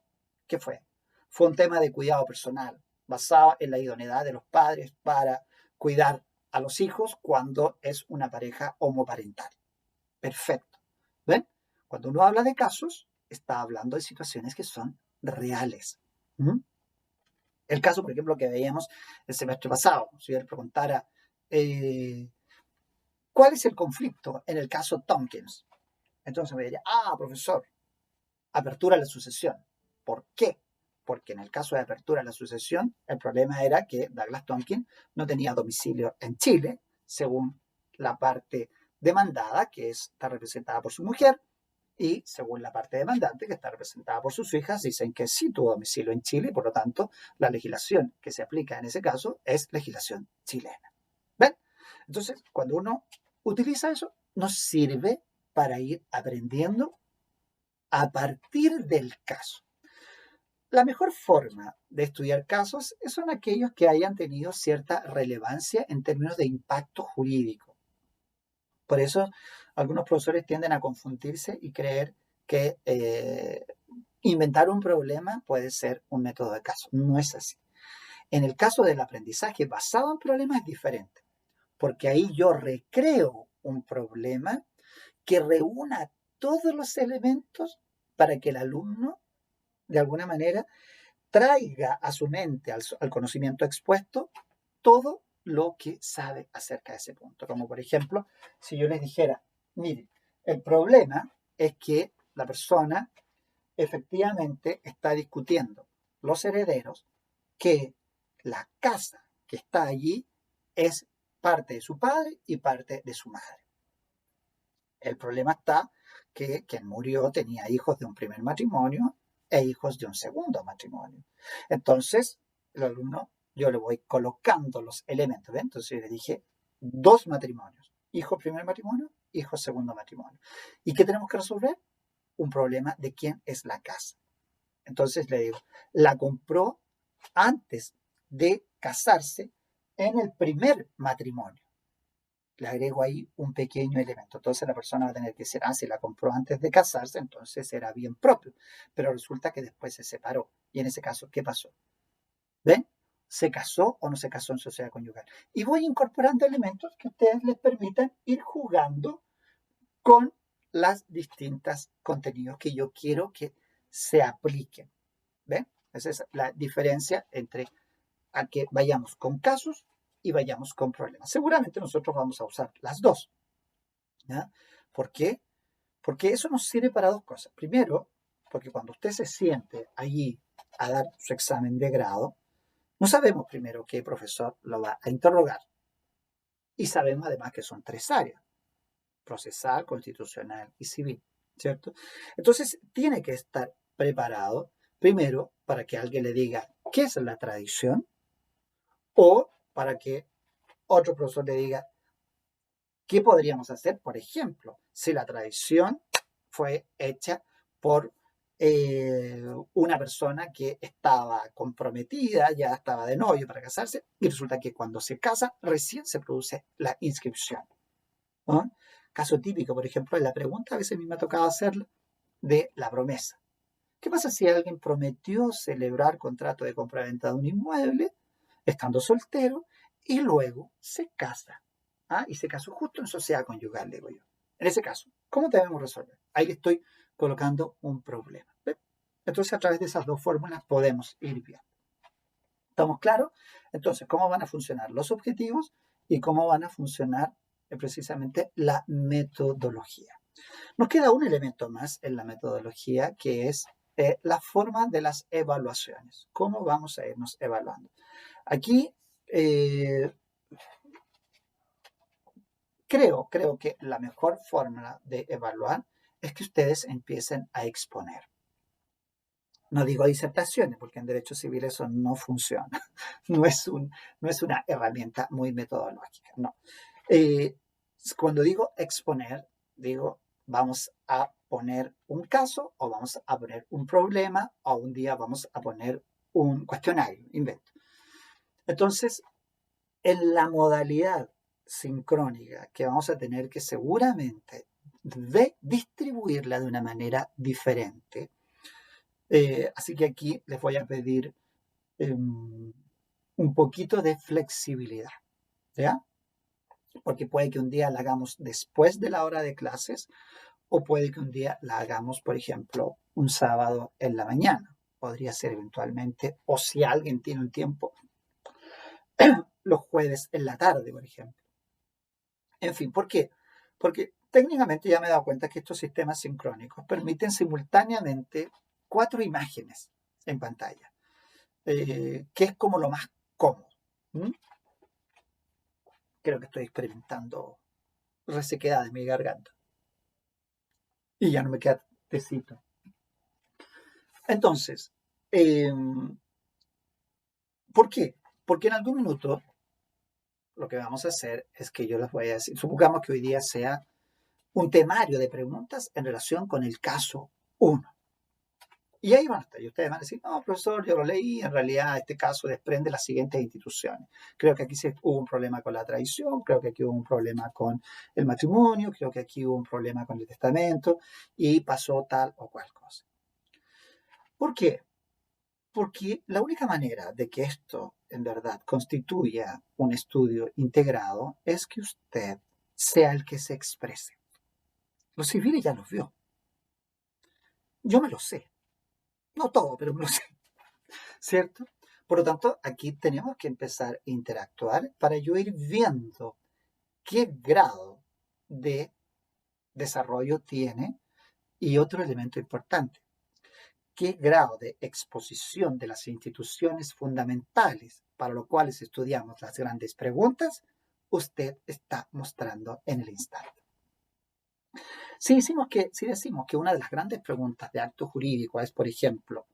¿qué fue? Fue un tema de cuidado personal, basado en la idoneidad de los padres para cuidar a los hijos cuando es una pareja homoparental. Perfecto. ¿Ven? Cuando uno habla de casos, está hablando de situaciones que son reales. El caso, por ejemplo, que veíamos el semestre pasado, si yo le preguntara, ¿cuál es el conflicto en el caso Tompkins? Entonces me diría, profesor, apertura a la sucesión. ¿Por qué? Porque en el caso de apertura a la sucesión, el problema era que Douglas Tompkins no tenía domicilio en Chile, según la parte demandada, que está representada por su mujer, y según la parte demandante, que está representada por sus hijas, dicen que sí tuvo domicilio en Chile y por lo tanto la legislación que se aplica en ese caso es legislación chilena. ¿Ven? Entonces, cuando uno utiliza eso, nos sirve para ir aprendiendo a partir del caso. La mejor forma de estudiar casos son aquellos que hayan tenido cierta relevancia en términos de impacto jurídico. Por eso, algunos profesores tienden a confundirse y creer que inventar un problema puede ser un método de caso. No es así. En el caso del aprendizaje basado en problemas es diferente, porque ahí yo recreo un problema que reúna todos los elementos para que el alumno, de alguna manera, traiga a su mente, al conocimiento expuesto, todo lo que sabe acerca de ese punto. Como por ejemplo, si yo les dijera, miren, el problema es que la persona efectivamente está discutiendo, los herederos, que la casa que está allí es parte de su padre y parte de su madre. El problema está que quien murió tenía hijos de un primer matrimonio e hijos de un segundo matrimonio. Entonces, el alumno, yo le voy colocando los elementos. ¿Ven? Entonces yo le dije, 2 matrimonios. Hijo primer matrimonio, hijo segundo matrimonio. ¿Y qué tenemos que resolver? Un problema de quién es la casa. Entonces le digo, la compró antes de casarse en el primer matrimonio. Le agrego ahí un pequeño elemento. Entonces la persona va a tener que decir, si la compró antes de casarse, entonces era bien propio. Pero resulta que después se separó. Y en ese caso, ¿qué pasó? ¿Ven? ¿Se casó o no se casó en sociedad conyugal? Y voy incorporando elementos que a ustedes les permitan ir jugando con las distintas contenidos que yo quiero que se apliquen. ¿Ven? Esa es la diferencia entre a que vayamos con casos y vayamos con problemas. Seguramente nosotros vamos a usar las dos. ¿Ya? ¿Por qué? Porque eso nos sirve para dos cosas. Primero, porque cuando usted se siente allí a dar su examen de grado, no sabemos primero qué profesor lo va a interrogar. Y sabemos además que son tres áreas: procesal, constitucional y civil, ¿cierto? Entonces, tiene que estar preparado primero para que alguien le diga qué es la tradición, o para que otro profesor le diga qué podríamos hacer, por ejemplo, si la tradición fue hecha por una persona que estaba comprometida, ya estaba de novio para casarse, y resulta que cuando se casa recién se produce la inscripción, ¿no? Caso típico, por ejemplo, es la pregunta, a veces a mí me ha tocado hacerla, de la promesa. ¿Qué pasa si alguien prometió celebrar contrato de compra-venta de un inmueble estando soltero y luego se casa? ¿Ah? Y se casó justo en sociedad conyugal, digo yo. En ese caso, ¿cómo debemos resolver? Ahí le estoy colocando un problema. ¿Ve? Entonces, a través de esas dos fórmulas podemos ir viendo. ¿Estamos claros? Entonces, ¿cómo van a funcionar los objetivos y cómo van a funcionar precisamente la metodología? Nos queda un elemento más en la metodología, que es la forma de las evaluaciones. ¿Cómo vamos a irnos evaluando? Aquí creo que la mejor forma de evaluar es que ustedes empiecen a exponer. No digo disertaciones, porque en derecho civil eso no funciona. No es una herramienta muy metodológica, no. Eh, Cuando digo exponer, digo, vamos a poner un caso, o vamos a poner un problema, o un día vamos a poner un cuestionario, invento. Entonces, en la modalidad sincrónica que vamos a tener que seguramente distribuirla de una manera diferente. Así que aquí les voy a pedir un poquito de flexibilidad, ¿ya? Porque puede que un día la hagamos después de la hora de clases, o puede que un día la hagamos, por ejemplo, un sábado en la mañana. Podría ser eventualmente, o si alguien tiene un tiempo, los jueves en la tarde, por ejemplo. En fin, ¿por qué? Porque técnicamente ya me he dado cuenta que estos sistemas sincrónicos permiten simultáneamente 4 imágenes en pantalla, que es como lo más cómodo. ¿Mm? Creo que estoy experimentando resequedad de mi garganta y ya no me queda tecito. Entonces, eh, ¿por qué? Porque en algún minuto lo que vamos a hacer es que yo les voy a decir, supongamos que hoy día sea un temario de preguntas en relación con el caso 1. Y ahí van a estar. Y ustedes van a decir, no, profesor, yo lo leí, en realidad este caso desprende las siguientes instituciones. Creo que aquí hubo un problema con la traición, creo que aquí hubo un problema con el matrimonio, creo que aquí hubo un problema con el testamento, y pasó tal o cual cosa. ¿Por qué? Porque la única manera de que esto en verdad constituya un estudio integrado es que usted sea el que se exprese. Los civiles ya los vio. Yo me lo sé. No todo, pero me lo sé. ¿Cierto? Por lo tanto, aquí tenemos que empezar a interactuar para yo ir viendo qué grado de desarrollo tiene, y otro elemento importante, qué grado de exposición de las instituciones fundamentales para lo cuales estudiamos las grandes preguntas usted está mostrando en el instante. Si decimos que una de las grandes preguntas de acto jurídico es, por ejemplo,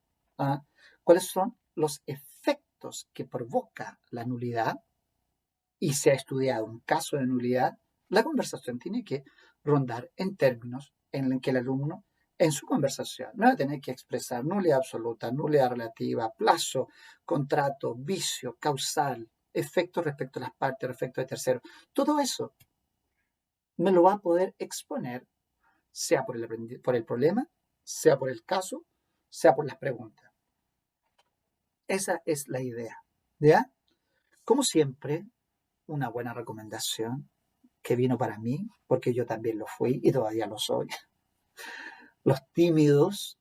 ¿cuáles son los efectos que provoca la nulidad? Y se ha estudiado un caso de nulidad, la conversación tiene que rondar en términos en los que el alumno, en su conversación, no va a tener que expresar nulidad absoluta, nulidad relativa, plazo, contrato, vicio, causal, efectos respecto a las partes, efectos de terceros. Todo eso me lo va a poder exponer, sea por el problema, sea por el caso, sea por las preguntas. Esa es la idea. ¿Ya? Como siempre, una buena recomendación que vino para mí, porque yo también lo fui y todavía lo soy. Los tímidos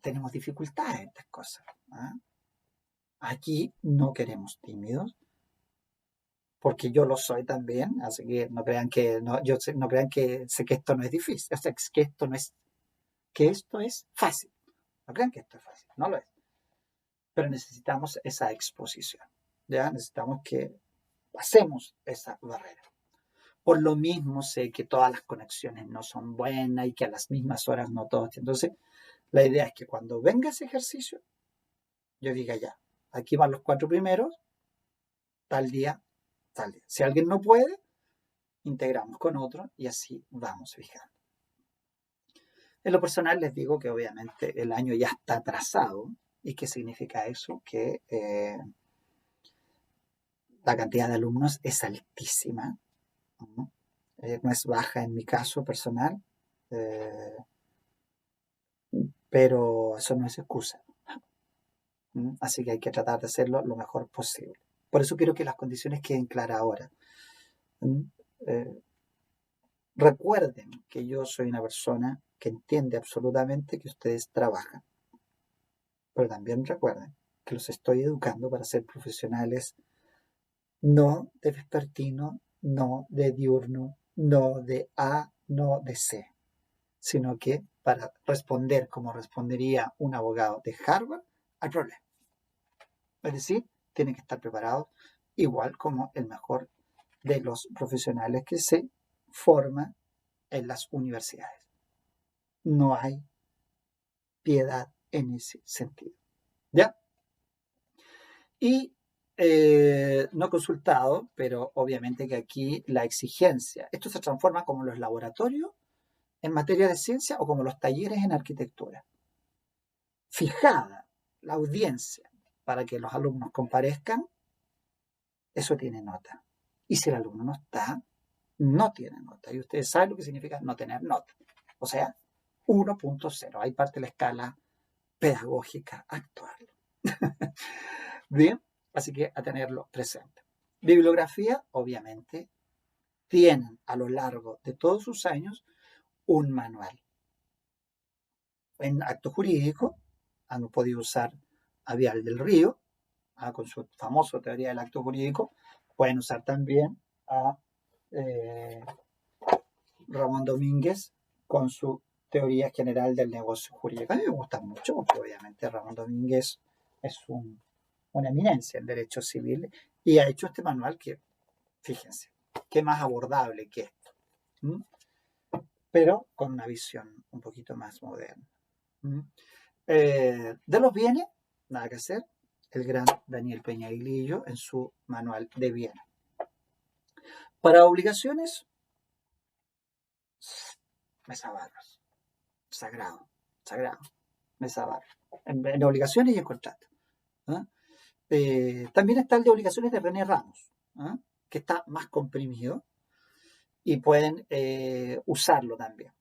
tenemos dificultades en estas cosas. ¿Ah? Aquí no queremos tímidos, porque yo lo soy también, así que no crean que no crean que sé que esto no es difícil, o sea, que esto es fácil. No crean que esto es fácil, no lo es. Pero necesitamos esa exposición, ¿ya? Necesitamos que pasemos esa barrera. Por lo mismo sé que todas las conexiones no son buenas y que a las mismas horas no todos. Entonces, la idea es que cuando venga ese ejercicio, yo diga ya, aquí van los 4 primeros, tal día, tal día. Si alguien no puede, integramos con otro y así vamos fijando. En lo personal les digo que obviamente el año ya está atrasado. ¿Y qué significa eso? Que la cantidad de alumnos es altísima, ¿no? No es baja en mi caso personal, eh, pero eso no es excusa. ¿Mm? Así que hay que tratar de hacerlo lo mejor posible. Por eso quiero que las condiciones queden claras ahora. ¿Mm? Eh, Recuerden que yo soy una persona que entiende absolutamente que ustedes trabajan, pero también recuerden que los estoy educando para ser profesionales no de vespertino, no de diurno, no de A, no de C, sino que para responder como respondería un abogado de Harvard al problema. Es decir, tienen que estar preparados igual como el mejor de los profesionales que se forman en las universidades. No hay piedad en ese sentido. ¿Ya? Y no he consultado, pero obviamente que aquí la exigencia, esto se transforma como los laboratorios en materia de ciencia o como los talleres en arquitectura. Fijada la audiencia para que los alumnos comparezcan, eso tiene nota. Y si el alumno no está, no tiene nota. Y ustedes saben lo que significa no tener nota. O sea, 1.0. Hay parte de la escala pedagógica actual. Bien, así que a tenerlo presente. Bibliografía, obviamente, tienen a lo largo de todos sus años un manual. En acto jurídico han podido usar a Vial del Río, con su famosa teoría del acto jurídico. Pueden usar también a eh, Ramón Domínguez con su teoría general del negocio jurídico. A mí me gusta mucho porque obviamente Ramón Domínguez es una eminencia en derecho civil y ha hecho este manual que, fíjense, qué más abordable que esto, ¿m? Pero con una visión un poquito más moderna. De los bienes, nada que hacer, el gran Daniel Peñailillo en su manual de bienes. Para obligaciones, Mesa Barros, sagrado, sagrado, Mesa Barros, en obligaciones y en contrato. ¿Eh? También está el de obligaciones de René Ramos, ¿eh? Que está más comprimido y pueden usarlo también.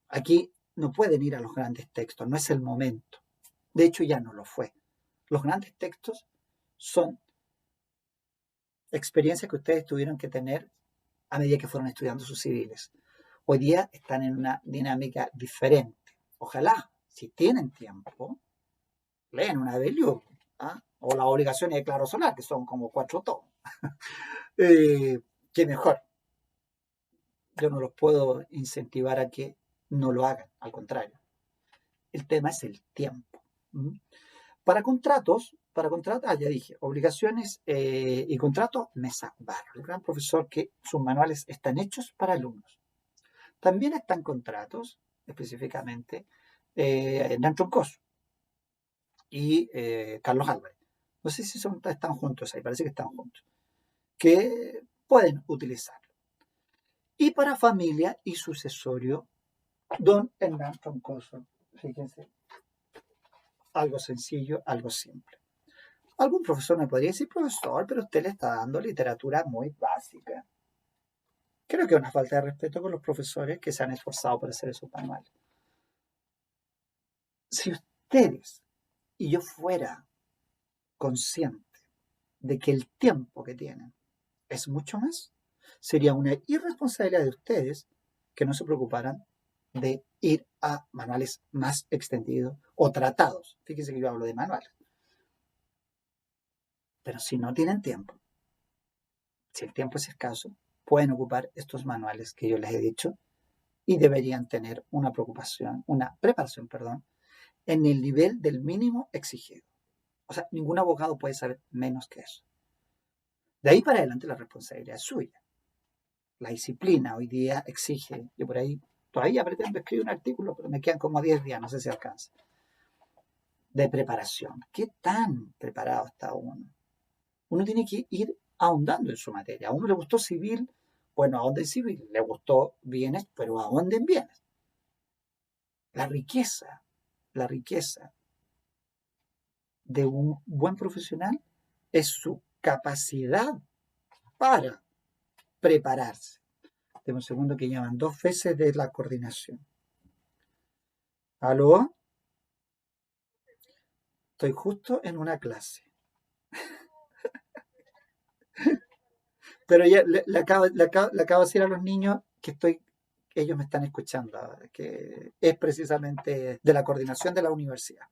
Aquí no pueden ir a los grandes textos, no es el momento. De hecho, ya no lo fue. Los grandes textos son experiencias que ustedes tuvieron que tener a medida que fueron estudiando sus civiles. Hoy día están en una dinámica diferente. Ojalá, si tienen tiempo, leen una de Liu, ¿ah? O las obligaciones de Claro Solar, que son como 4 tomos. Que mejor. Yo no los puedo incentivar a que no lo hagan, al contrario. El tema es el tiempo. ¿Mm? Para contratos, ya dije, obligaciones y contratos, Mesa Barro, el gran profesor que sus manuales están hechos para alumnos. También están contratos, específicamente, Hernán Troncoso y Carlos Álvarez. No sé si están juntos ahí, parece que están juntos, que pueden utilizarlo. Y para familia y sucesorio, don Hernán Troncoso. Fíjense, algo sencillo, algo simple. Algún profesor me podría decir, profesor, pero usted le está dando literatura muy básica. Creo que es una falta de respeto con los profesores que se han esforzado por hacer esos manuales. Si ustedes y yo fuera consciente de que el tiempo que tienen es mucho más. Sería una irresponsabilidad de ustedes que no se preocuparan de ir a manuales más extendidos o tratados. Fíjense que yo hablo de manuales. Pero si no tienen tiempo, si el tiempo es escaso, pueden ocupar estos manuales que yo les he dicho y deberían tener una preparación, perdón, en el nivel del mínimo exigido. O sea, ningún abogado puede saber menos que eso. De ahí para adelante la responsabilidad es suya. La disciplina hoy día exige, yo por ahí todavía pretendo escribir un artículo, pero me quedan como 10 días, no sé si alcanza, de preparación. ¿Qué tan preparado está uno? Uno tiene que ir ahondando en su materia. A uno le gustó civil, bueno, ahonden en civil. Le gustó bienes, pero ahonden en bienes. La riqueza, la riqueza de un buen profesional es su capacidad para prepararse. Tengo un segundo que llaman 2 veces de la coordinación. ¿Aló? Estoy justo en una clase. Pero ya le acabo de decir a los niños que ellos me están escuchando ahora, que es precisamente de la coordinación de la universidad.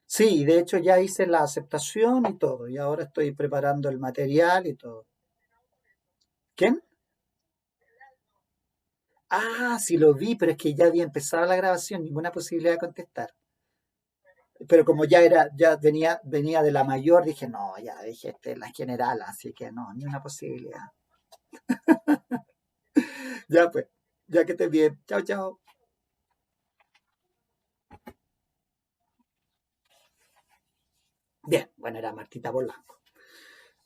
Sí, de hecho ya hice la aceptación y todo, y ahora estoy preparando el material y todo. ¿Quién? Ah, sí lo vi, pero es que ya había empezado la grabación, ninguna posibilidad de contestar. Pero como venía de la mayor, dije, no, ya dije, este es la general, así que no, ni una posibilidad. Ya pues, ya que estés bien. Chao, chao. Bien, bueno, era Martita Polanco.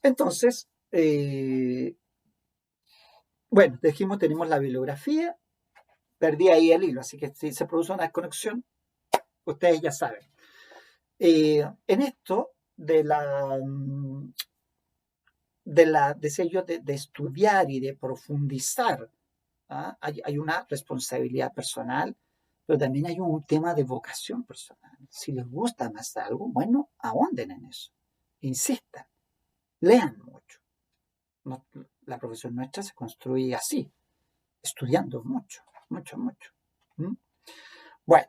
Entonces, bueno, dijimos, tenemos la bibliografía, perdí ahí el hilo, así que si se produce una desconexión, ustedes ya saben. En esto decía yo, de estudiar y de profundizar, ¿ah? Hay una responsabilidad personal, pero también hay un tema de vocación personal. Si les gusta más algo, bueno, ahonden en eso, insistan, lean mucho. No, la profesión nuestra se construye así, estudiando mucho, mucho, mucho. ¿Mm? Bueno,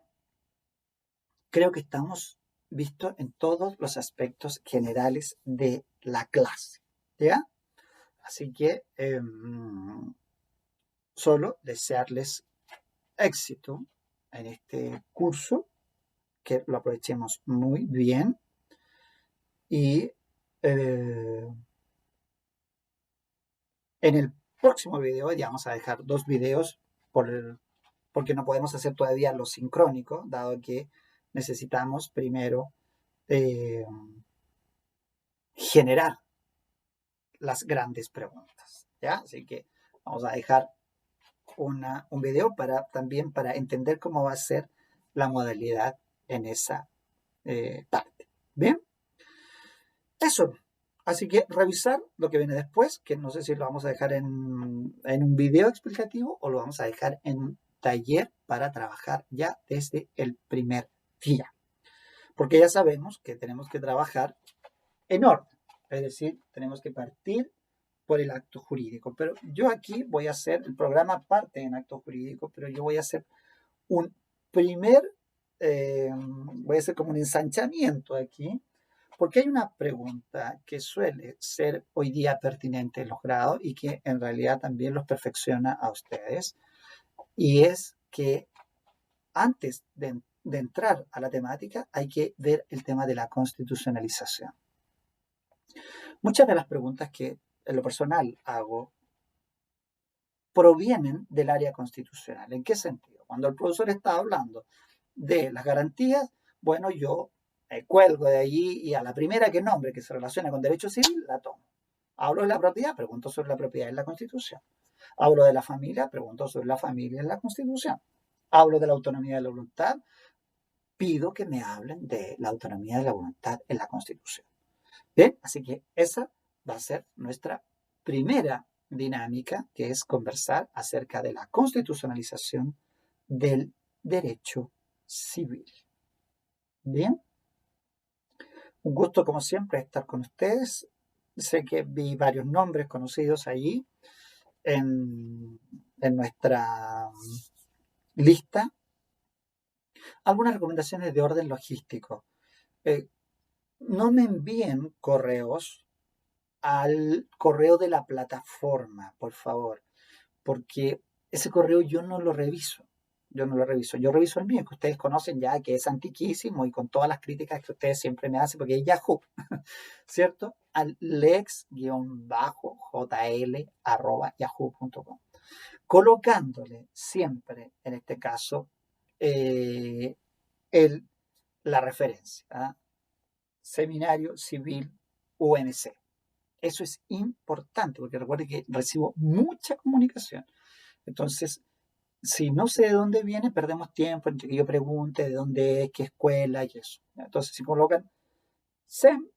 creo que estamos vistos en todos los aspectos generales de la clase. ¿Ya? Así que solo desearles éxito en este curso, que lo aprovechemos muy bien y en el próximo video ya vamos a dejar 2 videos porque no podemos hacer todavía lo sincrónico, dado que necesitamos primero eh, generar las grandes preguntas. ¿Ya? Así que vamos a dejar un video también para entender cómo va a ser la modalidad en esa parte. Bien, eso. Así que revisar lo que viene después, que no sé si lo vamos a dejar en un video explicativo o lo vamos a dejar en un taller para trabajar ya desde el primer día. Porque ya sabemos que tenemos que trabajar en orden, es decir, tenemos que partir por el acto jurídico. Pero yo aquí voy a hacer, el programa parte en acto jurídico, pero yo voy a hacer un primer, voy a hacer como un ensanchamiento aquí, porque hay una pregunta que suele ser hoy día pertinente en los grados y que en realidad también los perfecciona a ustedes, y es que antes de entrar a la temática hay que ver el tema de la constitucionalización. Muchas de las preguntas que en lo personal hago provienen del área constitucional. ¿En qué sentido? Cuando el profesor está hablando de las garantías, bueno, yo cuelgo de allí y a la primera que nombre que se relaciona con derecho civil, la tomo. Hablo de la propiedad, pregunto sobre la propiedad en la Constitución. Hablo de la familia, pregunto sobre la familia en la Constitución. Hablo de la autonomía de la voluntad, pido que me hablen de la autonomía de la voluntad en la Constitución. Bien, así que esa va a ser nuestra primera dinámica, que es conversar acerca de la constitucionalización del derecho civil. Bien, Un gusto, como siempre, estar con ustedes. Sé que vi varios nombres conocidos allí en nuestra lista. Algunas recomendaciones de orden logístico. Eh, no me envíen correos al correo de la plataforma, por favor, porque ese correo yo no lo reviso. Yo no lo reviso. Yo reviso el mío, que ustedes conocen ya, que es antiquísimo y con todas las críticas que ustedes siempre me hacen, porque es Yahoo, ¿cierto? Al lex-jl@yahoo.com. Colocándole siempre, en este caso, eh, el, la referencia, ¿ah? Seminario Civil UNC. Eso es importante, porque recuerde que recibo mucha comunicación. Entonces, si no sé de dónde viene, perdemos tiempo entre que yo pregunte de dónde es, qué escuela y eso. Entonces, si colocan SEM,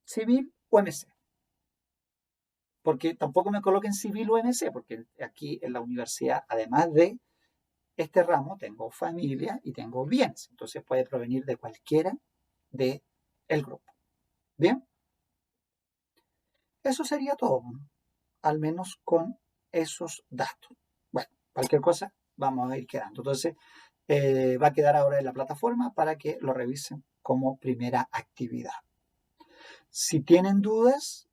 Civil, UMC. Porque tampoco me coloquen Civil UMC, porque aquí en la universidad, además de este ramo, tengo familia y tengo bienes. Entonces puede provenir de cualquiera del grupo. Bien, eso sería todo, al menos con esos datos. Bueno, cualquier cosa vamos a ir quedando. Entonces, va a quedar ahora en la plataforma para que lo revisen como primera actividad. Si tienen dudas,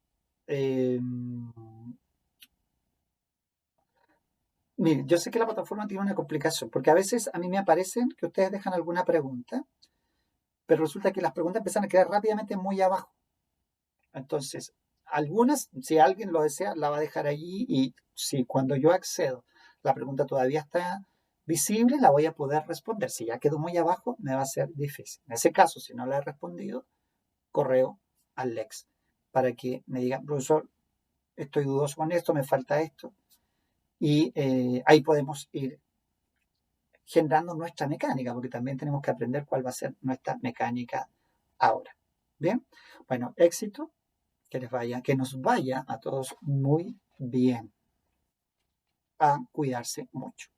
miren, yo sé que la plataforma tiene una complicación, porque a veces a mí me aparecen que ustedes dejan alguna pregunta, pero resulta que las preguntas empiezan a quedar rápidamente muy abajo. Entonces, algunas, si alguien lo desea, la va a dejar allí y si cuando yo accedo la pregunta todavía está visible, la voy a poder responder. Si ya quedó muy abajo, me va a ser difícil. En ese caso, si no la he respondido, correo al Lex para que me diga, profesor, estoy dudoso con esto, me falta esto. Y ahí podemos ir generando nuestra mecánica, porque también tenemos que aprender cuál va a ser nuestra mecánica ahora. Bien, bueno, éxito, que nos vaya a todos muy bien, a cuidarse mucho.